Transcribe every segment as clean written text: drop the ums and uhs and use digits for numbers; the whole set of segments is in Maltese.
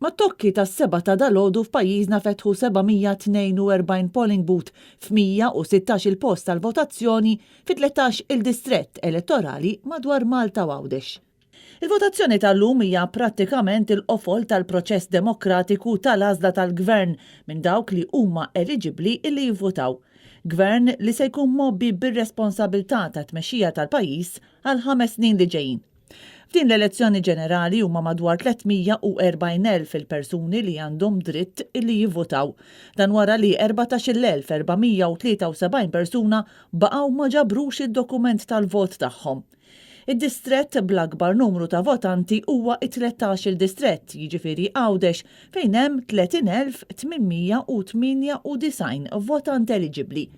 Mat-tokki tas-7 ta' dalgħodu f'pajjiżna fetħu 742 polling booth f'116 il-post tal-votazzjoni fi 13 il-distrett elettorali madwar Malta u Għawdex. Il-votazzjoni tal-lum hija prattikament il-qofol tal-proċess demokratiku tal-għażla tal-gvern minn dawk li huma eligibbli illi jivvotaw. Gvern li se jkun mobbi bir-responsabilità ta' tmexxija tal-pajjiż għal 5 snin li ġejjin. F'din l-elezzjoni ġenerali huma madwar 340,000 il-persuni li għandhom dritt illi jivvotaw. Dan wara li 14,473 persuna baqgħu ma ġabrux id-dokument tal-vot tagħhom. Id-distrett bl-akbar numru ta' votanti huwa it-13 il-distrett, jiġifieri Għawdex, fejn hemm 30,898 votant eligibbli.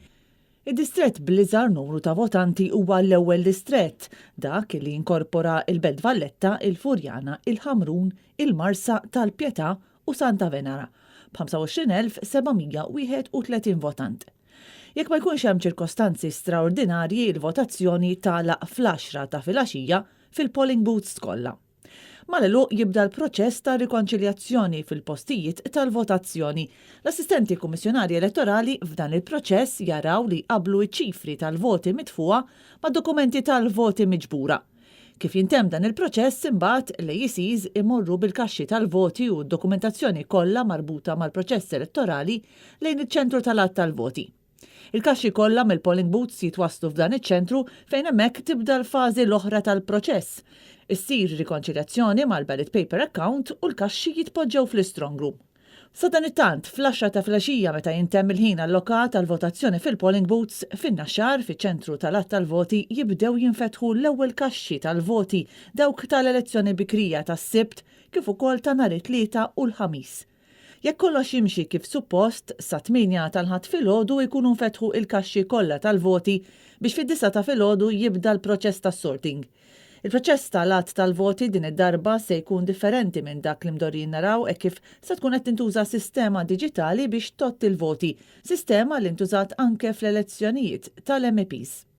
Id-distrett bl-iżgħar numru ta' votanti huwa l-ewwel distrett, dak li inkorpora il-Belt Valletta, il-Furjana, il-Ħamrun, il-Marsa tal-Pjetà u Santa Venera, b'25,731 votant. Jekk ma jkunx hemm ċirkostanzi straordinarji, il-votazzjoni tagħlaq fl-10 ta' filgħaxija fil-polling booths kollha. Mal-għaluq jibda l-proċess ta' rikonċiljazzjoni fil-postijiet tal-votazzjoni. L-assistenti kummissjonari elettorali f'dan il-proċess jaraw li qablu iċ-ċifri tal-voti midfuqa ma' dokumenti tal-voti miġbura. Kif jintem dan il-proċess imbagħad l-AECs imorru bil-kaxxi tal-voti u d-dokumentazzjoni kollha marbuta mal-proċess elettorali lejn iċ-ċentru tal-att tal-voti. Il-kaxxi kollha mill-polling booths jitwasslu f'dan iċ-ċentru fejn hemmhekk tibda l-fażi l-oħra tal-proċess. Issir rikonċiljazzjoni mal-ballot paper account u l-kaxxi jitpoġġew fl-strong room. Sa dan it-tant, fl-10 ta' filgħaxija meta jintemm il-ħin allokat tal-votazzjoni fil-polling booths, fin-naxxar fiċ-ċentru tal-att tal-voti jibdew jinfetħu l-ewwel kaxxi tal-voti dawk tal-elezzjoni bikrija tas-Sibt kif ukoll ta' nhar it-Tlieta u l-Ħamis. Jekk kollox jimxi kif suppost, sa 8 tal-ħadd filgħodu jkunu nfetħu il-kaxxi kollha tal-voti biex fid-9 ta' filgħodu jibda l-proċess tas-sorting. Il-proċess tal-att tal-voti din id-darba se jkun differenti minn dak li mdorrin naraw kif se tkun qed tintuża sistema diġitali biex tott il-voti, sistema li ntużat anke fl-elezzjonijiet tal-MEPs.